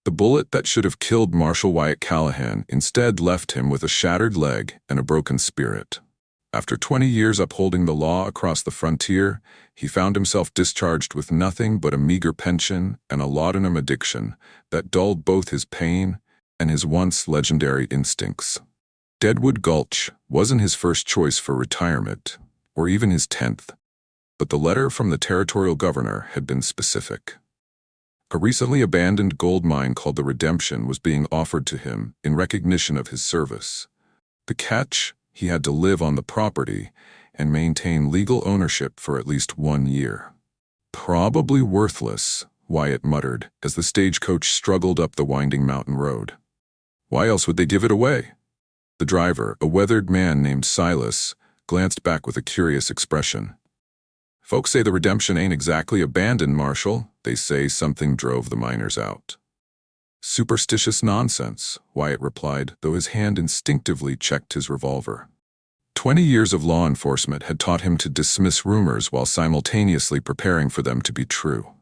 The bullet that should have killed Marshal Wyatt Callahan instead left him with a shattered leg and a broken spirit. After 20 years upholding the law across the frontier, he found himself discharged with nothing but a meager pension and a laudanum addiction that dulled both his pain and his once legendary instincts. Deadwood Gulch wasn't his first choice for retirement, or even his 10th, but the letter from the territorial governor had been specific. A recently abandoned gold mine called the Redemption was being offered to him in recognition of his service. The catch: he had to live on the property and maintain legal ownership for at least 1 year. Probably worthless, Wyatt muttered as the stagecoach struggled up the winding mountain road. Why else would they give it away? The driver, a weathered man named Silas, glanced back with a curious expression. Folks say the Redemption ain't exactly abandoned, Marshal. They say something drove the miners out. Superstitious nonsense, Wyatt replied, though his hand instinctively checked his revolver. 20 years of law enforcement had taught him to dismiss rumors while simultaneously preparing for them to be true.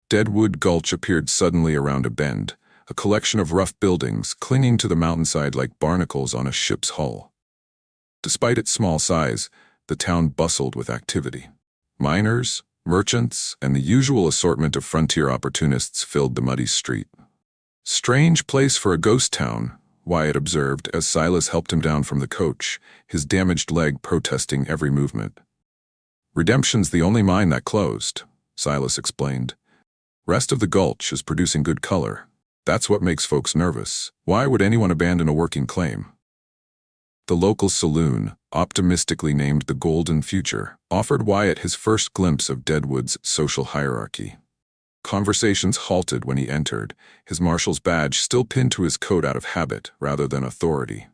Deadwood Gulch appeared suddenly around a bend, a collection of rough buildings clinging to the mountainside like barnacles on a ship's hull. Despite its small size, the town bustled with activity. Miners, merchants, and the usual assortment of frontier opportunists filled the muddy street. Strange place for a ghost town, Wyatt observed as Silas helped him down from the coach, his damaged leg protesting every movement. Redemption's the only mine that closed, Silas explained. Rest of the gulch is producing good color. That's what makes folks nervous. Why would anyone abandon a working claim? The local saloon, optimistically named the Golden Future, offered Wyatt his first glimpse of Deadwood's social hierarchy. Conversations halted when he entered, his marshal's badge still pinned to his coat out of habit rather than authority.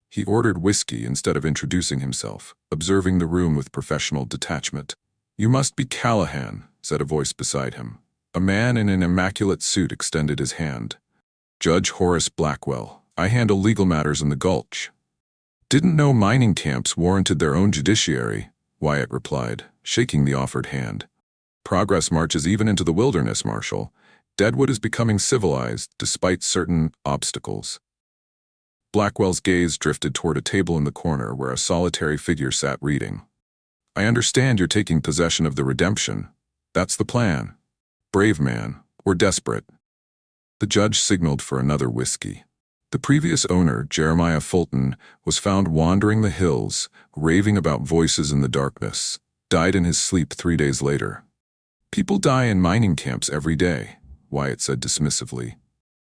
He ordered whiskey instead of introducing himself, observing the room with professional detachment. "You must be Callahan," said a voice beside him. A man in an immaculate suit extended his hand. "Judge Horace Blackwell. I handle legal matters in the Gulch." "Didn't know mining camps warranted their own judiciary," Wyatt replied, shaking the offered hand. "Progress marches even into the wilderness, Marshal. Deadwood is becoming civilized, despite certain obstacles." Blackwell's gaze drifted toward a table in the corner where a solitary figure sat reading. "I understand you're taking possession of the Redemption. That's the plan. Brave man, or desperate." The judge signaled for another whiskey. The previous owner, Hannah Fulton, was found wandering the hills, raving about voices in the darkness, died in his sleep 3 days later. "People die in mining camps every day," Wyatt said dismissively.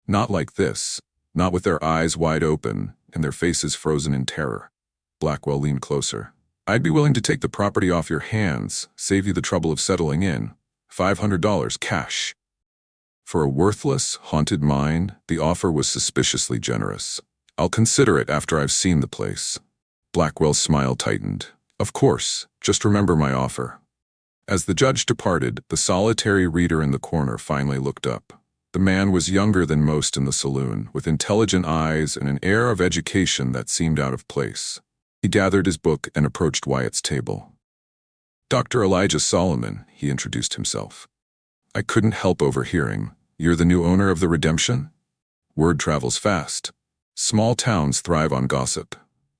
"Not like this, not with their eyes wide open and their faces frozen in terror." Blackwell leaned closer. "I'd be willing to take the property off your hands, save you the trouble of settling in. $500 cash." For a worthless, haunted mine, the offer was suspiciously generous. "I'll consider it after I've seen the place." Blackwell's smile tightened. "Of course, just remember my offer." As the judge departed, the solitary reader in the corner finally looked up. The man was younger than most in the saloon, with intelligent eyes and an air of education that seemed out of place. He gathered his book and approached Wyatt's table. "Dr. Elijah Solomon," he introduced himself. "I couldn't help overhearing. You're the new owner of the Redemption?" Word travels fast. Small towns thrive on gossip.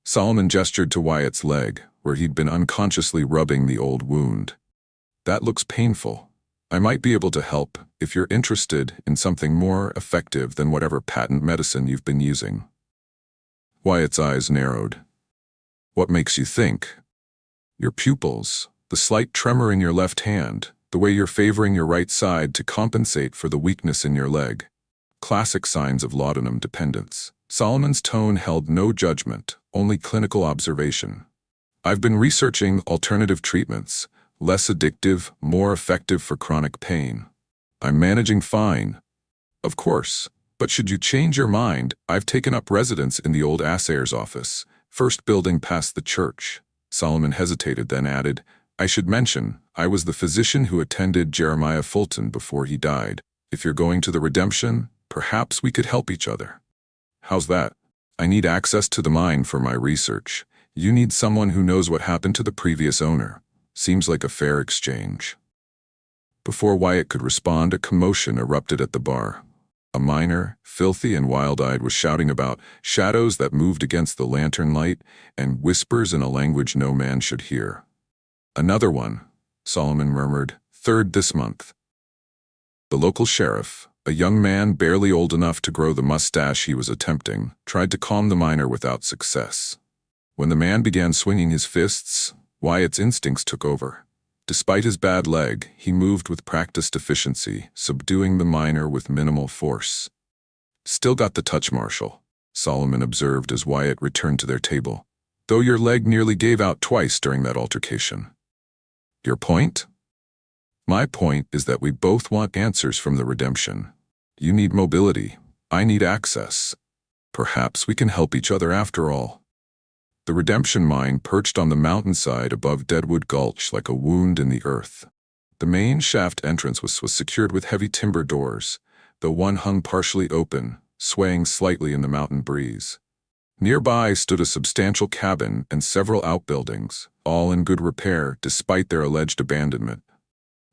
Solomon gestured to Wyatt's leg, where he'd been unconsciously rubbing the old wound. "That looks painful. I might be able to help if you're interested in something more effective than whatever patent medicine you've been using." Wyatt's eyes narrowed. "What makes you think?" "Your pupils, the slight tremor in your left hand, the way you're favoring your right side to compensate for the weakness in your leg. Classic signs of laudanum dependence." Solomon's tone held no judgment, only clinical observation. "I've been researching alternative treatments, less addictive, more effective for chronic pain. I'm managing fine." "Of course, but should you change your mind, I've taken up residence in the old assayer's office, first building past the church." Solomon hesitated, then added, "I should mention, I was the physician who attended Hannah Fulton before he died. If you're going to the Redemption, perhaps we could help each other." "How's that?" "I need access to the mine for my research. You need someone who knows what happened to the previous owner. Seems like a fair exchange." Before Wyatt could respond, a commotion erupted at the bar. A miner, filthy and wild-eyed, was shouting about shadows that moved against the lantern light and whispers in a language no man should hear. "Another one," Solomon murmured, "third this month." The local sheriff, a young man barely old enough to grow the mustache he was attempting, tried to calm the miner without success. When the man began swinging his fists, Wyatt's instincts took over. Despite his bad leg, he moved with practiced efficiency, subduing the miner with minimal force. "Still got the touch, Marshal," Solomon observed as Wyatt returned to their table, "though your leg nearly gave out twice during that altercation." "Your point?" "My point is that we both want answers from the redemption. You need mobility. I need access. Perhaps we can help each other after all." The redemption mine perched on the mountainside above Deadwood Gulch like a wound in the earth. The main shaft entrance was secured with heavy timber doors, though one hung partially open, swaying slightly in the mountain breeze. Nearby stood a substantial cabin and several outbuildings, all in good repair despite their alleged abandonment.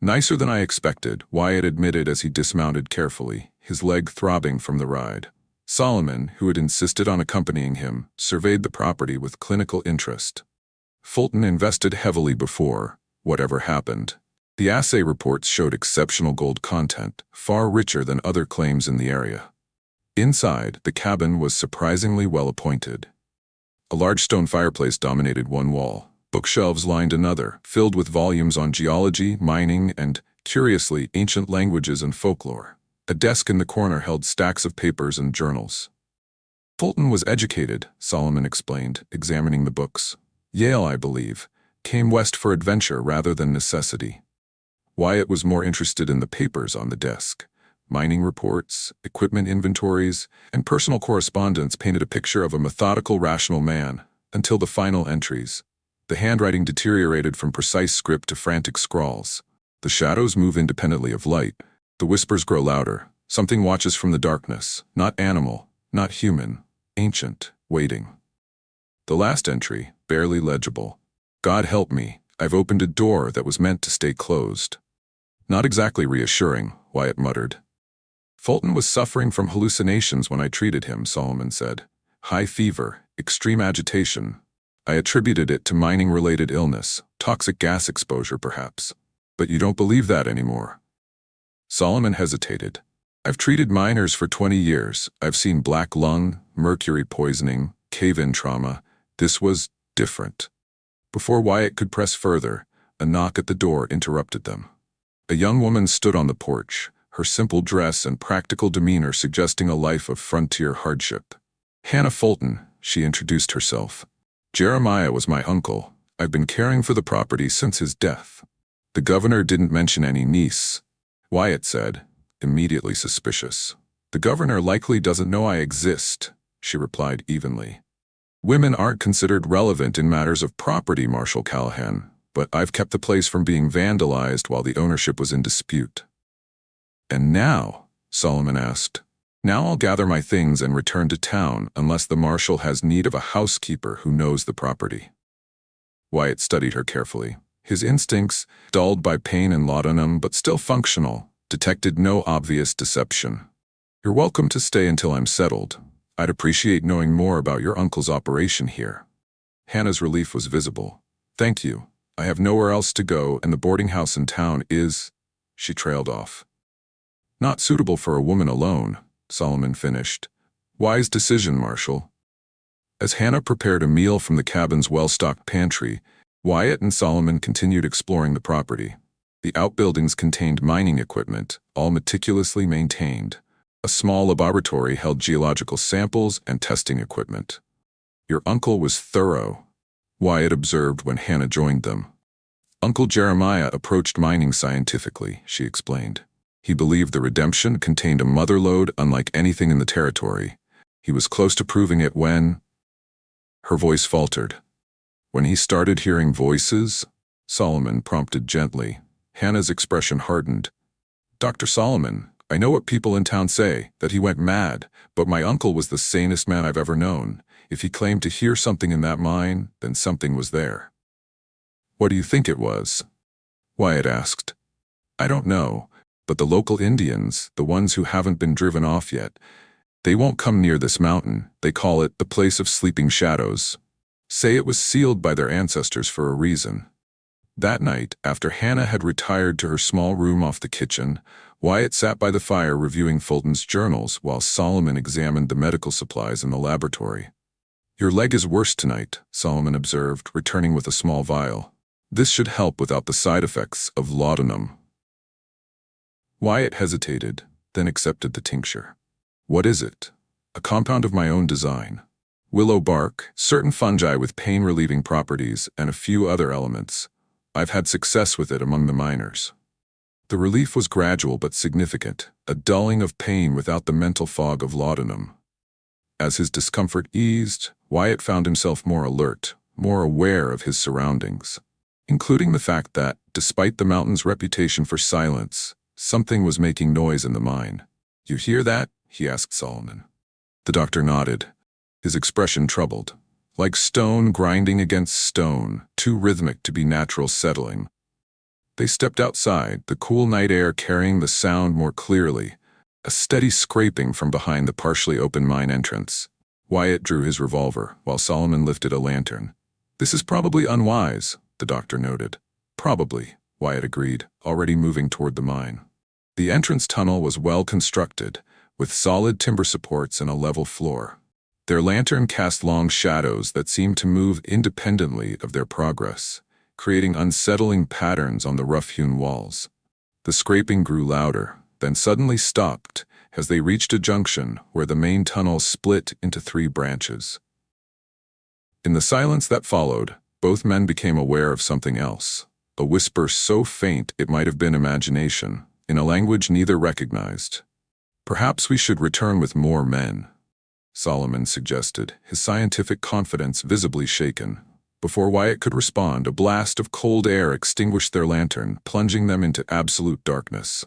"Nicer than I expected," Wyatt admitted as he dismounted carefully, his leg throbbing from the ride. Solomon, who had insisted on accompanying him, surveyed the property with clinical interest. Fulton invested heavily before, whatever happened. The assay reports showed exceptional gold content, far richer than other claims in the area. Inside, the cabin was surprisingly well appointed. A large stone fireplace dominated one wall. Bookshelves lined another, filled with volumes on geology, mining, and, curiously, ancient languages and folklore. A desk in the corner held stacks of papers and journals. "Fulton was educated," Solomon explained, examining the books. "Yale, I believe. Came west for adventure rather than necessity." Wyatt was more interested in the papers on the desk. Mining reports, equipment inventories, and personal correspondence painted a picture of a methodical, rational man, until the final entries. The handwriting deteriorated from precise script to frantic scrawls. The shadows move independently of light. The whispers grow louder. Something watches from the darkness, not animal, not human, ancient, waiting. The last entry, barely legible. "God help me, I've opened a door that was meant to stay closed." Not exactly reassuring, Wyatt muttered. "Fulton was suffering from hallucinations when I treated him," Solomon said. "High fever, extreme agitation. I attributed it to mining-related illness, toxic gas exposure perhaps. But you don't believe that anymore." Solomon hesitated. "I've treated miners for 20 years. I've seen black lung, mercury poisoning, cave-in trauma. This was different." Before Wyatt could press further, a knock at the door interrupted them. A young woman stood on the porch, her simple dress and practical demeanor suggesting a life of frontier hardship. "Hannah Fulton," she introduced herself. "Jeremiah was my uncle. I've been caring for the property since his death." "The governor didn't mention any niece," Wyatt said, immediately suspicious. "The governor likely doesn't know I exist," she replied evenly. "Women aren't considered relevant in matters of property, Marshal Callahan, but I've kept the place from being vandalized while the ownership was in dispute." "And now?" Solomon asked. "Now I'll gather my things and return to town unless the marshal has need of a housekeeper who knows the property." Wyatt studied her carefully. His instincts, dulled by pain and laudanum but still functional, detected no obvious deception. "You're welcome to stay until I'm settled. I'd appreciate knowing more about your uncle's operation here." Hannah's relief was visible. "Thank you. I have nowhere else to go and the boarding house in town is—" She trailed off. "Not suitable for a woman alone," Solomon finished. "Wise decision, Marshal." As Hannah prepared a meal from the cabin's well-stocked pantry, Wyatt and Solomon continued exploring the property. The outbuildings contained mining equipment, all meticulously maintained. A small laboratory held geological samples and testing equipment. "Your uncle was thorough," Wyatt observed when Hannah joined them. "Uncle Jeremiah approached mining scientifically," she explained. "He believed the redemption contained a motherlode unlike anything in the territory. He was close to proving it when—" Her voice faltered. "When he started hearing voices?" Solomon prompted gently. Hannah's expression hardened. "Dr. Solomon, I know what people in town say, that he went mad, but my uncle was the sanest man I've ever known. If he claimed to hear something in that mine, then something was there." "What do you think it was?" Wyatt asked. "I don't know. But the local Indians, the ones who haven't been driven off yet, they won't come near this mountain. They call it the place of sleeping shadows. Say it was sealed by their ancestors for a reason. That night, after Hannah had retired to her small room off the kitchen, Wyatt sat by the fire reviewing Fulton's journals while Solomon examined the medical supplies in the laboratory. "Your leg is worse tonight," Solomon observed, returning with a small vial. "This should help without the side effects of laudanum." Wyatt hesitated, then accepted the tincture. "What is it?" "A compound of my own design. Willow bark, certain fungi with pain-relieving properties, and a few other elements. I've had success with it among the miners." The relief was gradual but significant, a dulling of pain without the mental fog of laudanum. As his discomfort eased, Wyatt found himself more alert, more aware of his surroundings, including the fact that, despite the mountain's reputation for silence, something was making noise in the mine. "You hear that?" he asked Solomon. The doctor nodded, his expression troubled. Like stone grinding against stone, too rhythmic to be natural settling. They stepped outside, the cool night air carrying the sound more clearly, a steady scraping from behind the partially open mine entrance. Wyatt drew his revolver, while Solomon lifted a lantern. "This is probably unwise," the doctor noted. "Probably," Wyatt agreed, already moving toward the mine. The entrance tunnel was well constructed, with solid timber supports and a level floor. Their lantern cast long shadows that seemed to move independently of their progress, creating unsettling patterns on the rough-hewn walls. The scraping grew louder, then suddenly stopped as they reached a junction where the main tunnel split into 3 branches. In the silence that followed, both men became aware of something else, a whisper so faint it might have been imagination, in a language neither recognized. "Perhaps we should return with more men," Solomon suggested, his scientific confidence visibly shaken. Before Wyatt could respond, a blast of cold air extinguished their lantern, plunging them into absolute darkness.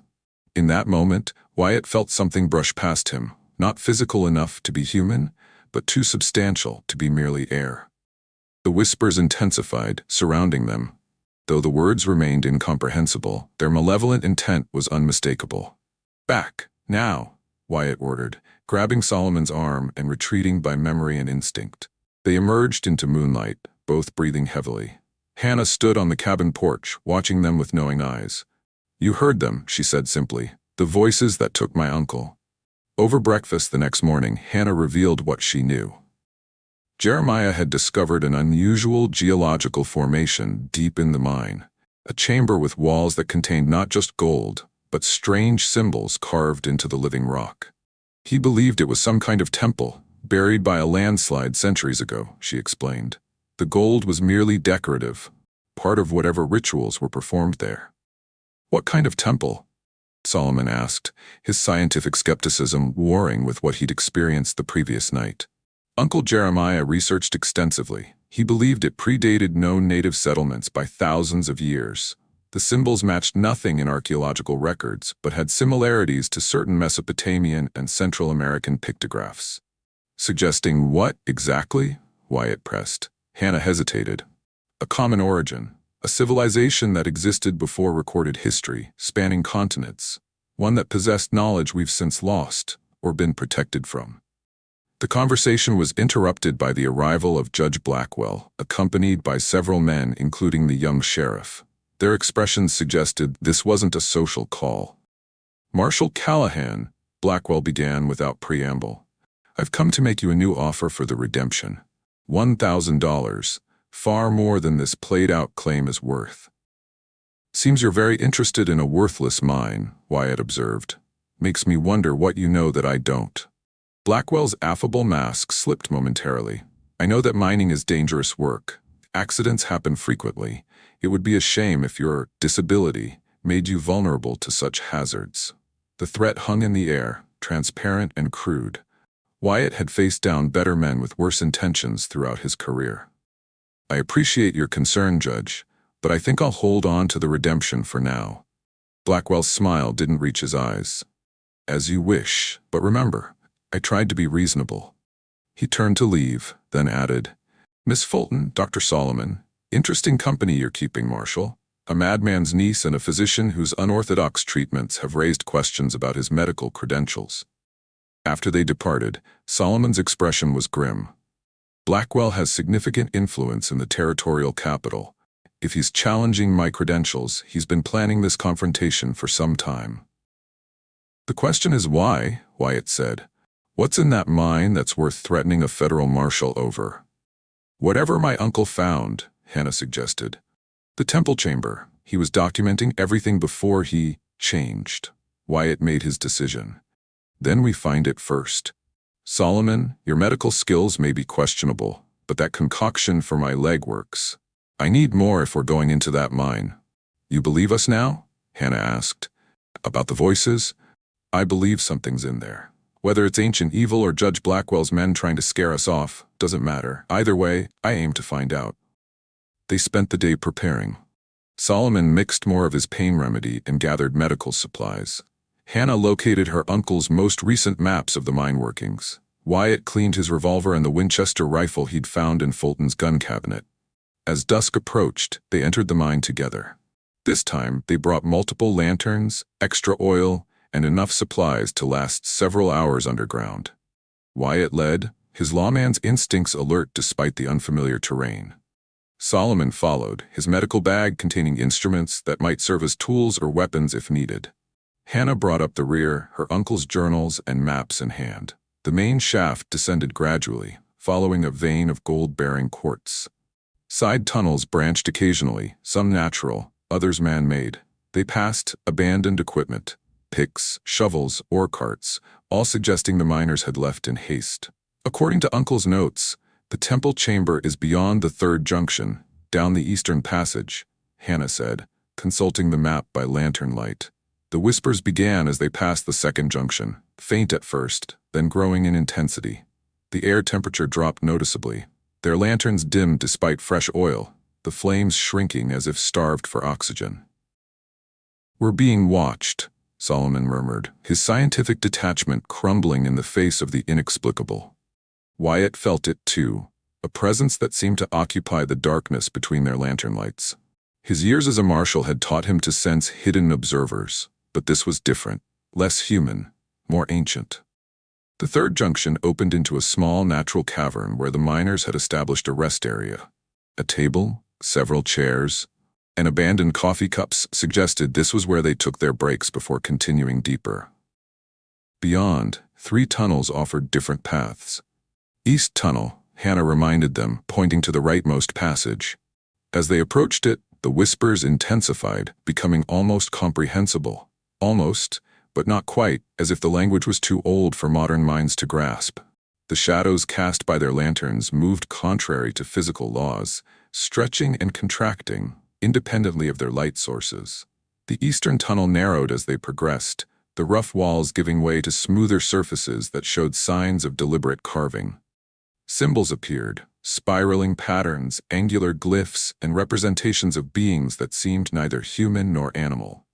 In that moment, Wyatt felt something brush past him, not physical enough to be human, but too substantial to be merely air. The whispers intensified, surrounding them. Though the words remained incomprehensible, their malevolent intent was unmistakable. "Back, now," Wyatt ordered, grabbing Solomon's arm and retreating by memory and instinct. They emerged into moonlight, both breathing heavily. Hannah stood on the cabin porch, watching them with knowing eyes. "You heard them," she said simply, "the voices that took my uncle." Over breakfast the next morning, Hannah revealed what she knew. Jeremiah had discovered an unusual geological formation deep in the mine, a chamber with walls that contained not just gold, but strange symbols carved into the living rock. He believed it was some kind of temple, buried by a landslide centuries ago, she explained. The gold was merely decorative, part of whatever rituals were performed there. "What kind of temple?" Solomon asked, his scientific skepticism warring with what he'd experienced the previous night. Uncle Jeremiah researched extensively. He believed it predated known native settlements by thousands of years. The symbols matched nothing in archaeological records, but had similarities to certain Mesopotamian and Central American pictographs. "Suggesting what, exactly?" Wyatt pressed. Hannah hesitated. "A common origin, a civilization that existed before recorded history, spanning continents, one that possessed knowledge we've since lost, or been protected from." The conversation was interrupted by the arrival of Judge Blackwell, accompanied by several men, including the young sheriff. Their expressions suggested this wasn't a social call. "Marshal Callahan," Blackwell began without preamble, "I've come to make you a new offer for the redemption. $1,000, far more than this played-out claim is worth." "Seems you're very interested in a worthless mine," Wyatt observed. "Makes me wonder what you know that I don't." Blackwell's affable mask slipped momentarily. "I know that mining is dangerous work. Accidents happen frequently. It would be a shame if your disability made you vulnerable to such hazards." The threat hung in the air, transparent and crude. Wyatt had faced down better men with worse intentions throughout his career. "I appreciate your concern, Judge, but I think I'll hold on to the redemption for now." Blackwell's smile didn't reach his eyes. "As you wish, but remember, I tried to be reasonable." He turned to leave, then added, "Miss Fulton, Dr. Solomon, interesting company you're keeping, Marshal. a madman's niece and a physician whose unorthodox treatments have raised questions about his medical credentials. After they departed, Solomon's expression was grim. Blackwell has significant influence in the territorial capital. If he's challenging my credentials, he's been planning this confrontation for some time. The question is why, Wyatt said. What's in that mine that's worth threatening a federal marshal over? Whatever my uncle found, Hannah suggested. The temple chamber. He was documenting everything before he changed. Wyatt made his decision. Then we find it first. Solomon, your medical skills may be questionable, but that concoction for my leg works. I need more if we're going into that mine. You believe us now? Hannah asked. About the voices? I believe something's in there. Whether it's ancient evil or Judge Blackwell's men trying to scare us off, doesn't matter. Either way, I aim to find out. They spent the day preparing. Solomon mixed more of his pain remedy and gathered medical supplies. Hannah located her uncle's most recent maps of the mine workings. Wyatt cleaned his revolver and the Winchester rifle he'd found in Fulton's gun cabinet. As dusk approached, they entered the mine together. This time, they brought multiple lanterns, extra oil, and enough supplies to last several hours underground. Wyatt led, his lawman's instincts alert despite the unfamiliar terrain. Solomon followed, his medical bag containing instruments that might serve as tools or weapons if needed. Hannah brought up the rear, her uncle's journals and maps in hand. The main shaft descended gradually, following a vein of gold-bearing quartz. Side tunnels branched occasionally, some natural, others man-made. They passed abandoned equipment, picks, shovels, ore carts, all suggesting the miners had left in haste. According to Uncle's notes, the temple chamber is beyond the third junction, down the eastern passage, Hannah said, consulting the map by lantern light. The whispers began as they passed the second junction, faint at first, then growing in intensity. The air temperature dropped noticeably. Their lanterns dimmed despite fresh oil, the flames shrinking as if starved for oxygen. We're being watched, Solomon murmured, his scientific detachment crumbling in the face of the inexplicable. Wyatt felt it too, a presence that seemed to occupy the darkness between their lantern lights. His years as a marshal had taught him to sense hidden observers, but this was different, less human, more ancient. The third junction opened into a small natural cavern where the miners had established a rest area. A table, several chairs, and abandoned coffee cups suggested this was where they took their breaks before continuing deeper. Beyond, 3 tunnels offered different paths. East Tunnel, Hannah reminded them, pointing to the rightmost passage. As they approached it, the whispers intensified, becoming almost comprehensible. Almost, but not quite, as if the language was too old for modern minds to grasp. The shadows cast by their lanterns moved contrary to physical laws, stretching and contracting, independently of their light sources. The eastern tunnel narrowed as they progressed, the rough walls giving way to smoother surfaces that showed signs of deliberate carving. Symbols appeared, spiraling patterns, angular glyphs, and representations of beings that seemed neither human nor animal.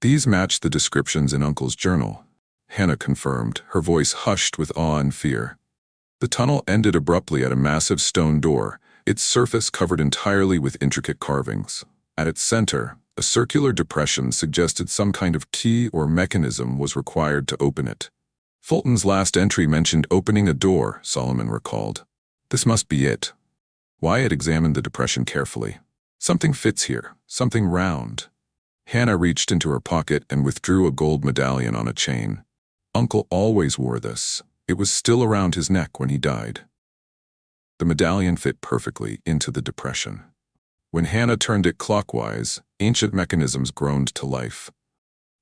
These matched the descriptions in Uncle's journal, Hannah confirmed, her voice hushed with awe and fear. The tunnel ended abruptly at a massive stone door, its surface covered entirely with intricate carvings. At its center, a circular depression suggested some kind of key or mechanism was required to open it. Fulton's last entry mentioned opening a door, Solomon recalled. This must be it. Wyatt examined the depression carefully. Something fits here, something round. Hannah reached into her pocket and withdrew a gold medallion on a chain. Uncle always wore this. It was still around his neck when he died. The medallion fit perfectly into the depression. When Hannah turned it clockwise, ancient mechanisms groaned to life.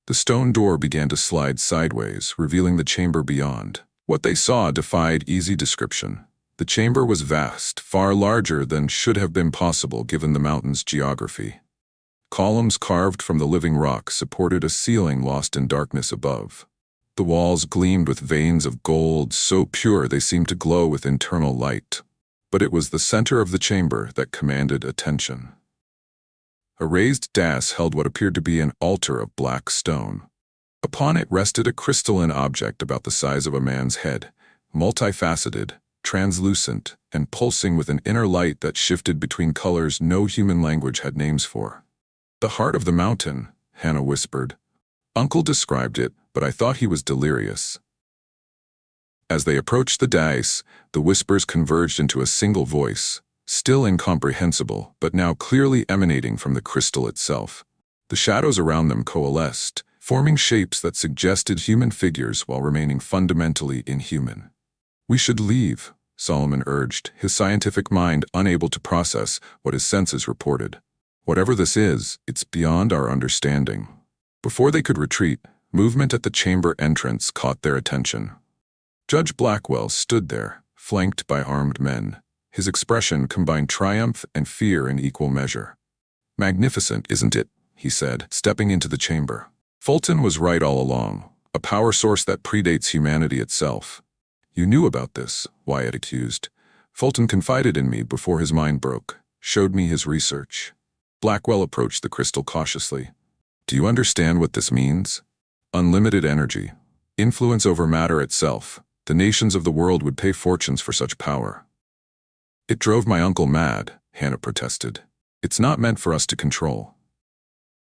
The stone door began to slide sideways, revealing the chamber beyond. What they saw defied easy description. The chamber was vast, far larger than should have been possible given the mountain's geography. Columns carved from the living rock supported a ceiling lost in darkness above. The walls gleamed with veins of gold so pure they seemed to glow with internal light. But it was the center of the chamber that commanded attention. A raised dais held what appeared to be an altar of black stone. Upon it rested a crystalline object about the size of a man's head, multifaceted, translucent, and pulsing with an inner light that shifted between colors no human language had names for. "The heart of the mountain," Hannah whispered. "Uncle described it, but I thought he was delirious." As they approached the dais, the whispers converged into a single voice, still incomprehensible, but now clearly emanating from the crystal itself. The shadows around them coalesced, forming shapes that suggested human figures while remaining fundamentally inhuman. "We should leave," Solomon urged, his scientific mind unable to process what his senses reported. "Whatever this is, it's beyond our understanding." Before they could retreat, movement at the chamber entrance caught their attention. Judge Blackwell stood there, flanked by armed men. His expression combined triumph and fear in equal measure. "Magnificent, isn't it?" he said, stepping into the chamber. "Fulton was right all along, a power source that predates humanity itself." "You knew about this," Wyatt accused. "Fulton confided in me before his mind broke, showed me his research." Blackwell approached the crystal cautiously. "Do you understand what this means? Unlimited energy, influence over matter itself. The nations of the world would pay fortunes for such power." "It drove my uncle mad," Hannah protested. "It's not meant for us to control."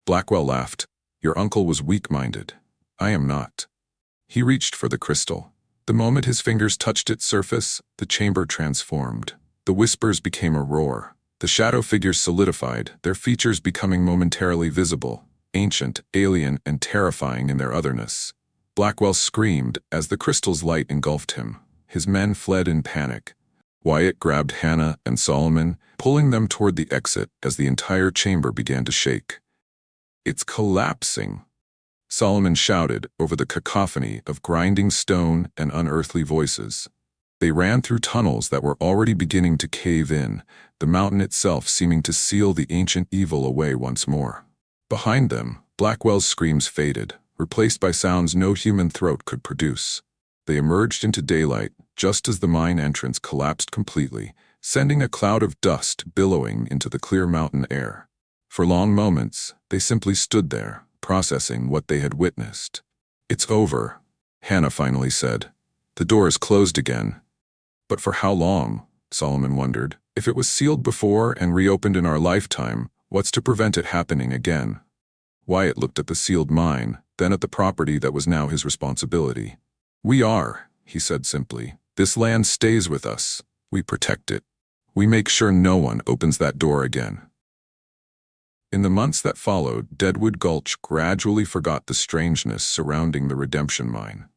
Blackwell laughed. "Your uncle was weak-minded. I am not." He reached for the crystal. The moment his fingers touched its surface, the chamber transformed. The whispers became a roar. The shadow figures solidified, their features becoming momentarily visible, ancient, alien, and terrifying in their otherness. Blackwell screamed as the crystal's light engulfed him. His men fled in panic. Wyatt grabbed Hannah and Solomon, pulling them toward the exit as the entire chamber began to shake. "It's collapsing," Solomon shouted over the cacophony of grinding stone and unearthly voices. They ran through tunnels that were already beginning to cave in, the mountain itself seeming to seal the ancient evil away once more. Behind them, Blackwell's screams faded, replaced by sounds no human throat could produce. They emerged into daylight just as the mine entrance collapsed completely, sending a cloud of dust billowing into the clear mountain air. For long moments, they simply stood there, processing what they had witnessed. "It's over," Hannah finally said. "The door is closed again." "But for how long?" Solomon wondered. "If it was sealed before and reopened in our lifetime, what's to prevent it happening again?" Wyatt looked at the sealed mine, then at the property that was now his responsibility. "We are," he said simply. "This land stays with us. We protect it. We make sure no one opens that door again." In the months that followed, Deadwood Gulch gradually forgot the strangeness surrounding the redemption mine.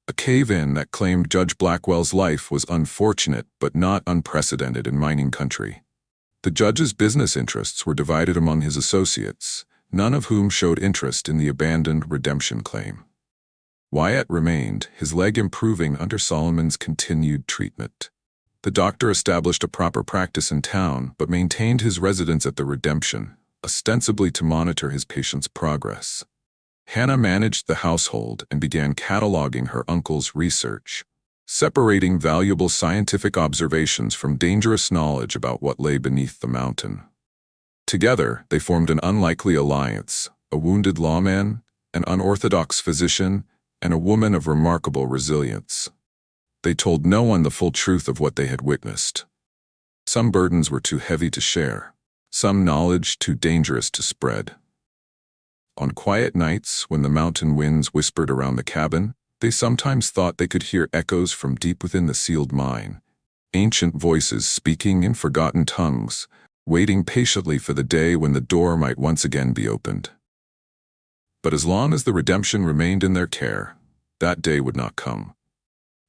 A cave-in that claimed Judge Blackwell's life was unfortunate but not unprecedented in mining country. The judge's business interests were divided among his associates, none of whom showed interest in the abandoned redemption claim. Wyatt remained, his leg improving under Solomon's continued treatment. The doctor established a proper practice in town but maintained his residence at the redemption, ostensibly to monitor his patient's progress. Hannah managed the household and began cataloging her uncle's research, separating valuable scientific observations from dangerous knowledge about what lay beneath the mountain. Together, they formed an unlikely alliance, a wounded lawman, an unorthodox physician, and a woman of remarkable resilience. They told no one the full truth of what they had witnessed. Some burdens were too heavy to share, some knowledge too dangerous to spread. On quiet nights, when the mountain winds whispered around the cabin, they sometimes thought they could hear echoes from deep within the sealed mine, ancient voices speaking in forgotten tongues, waiting patiently for the day when the door might once again be opened. But as long as the redemption remained in their care, that day would not come.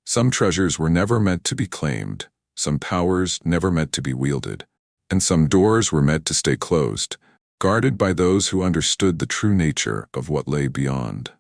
Some treasures were never meant to be claimed, some powers never meant to be wielded, and some doors were meant to stay closed, guarded by those who understood the true nature of what lay beyond.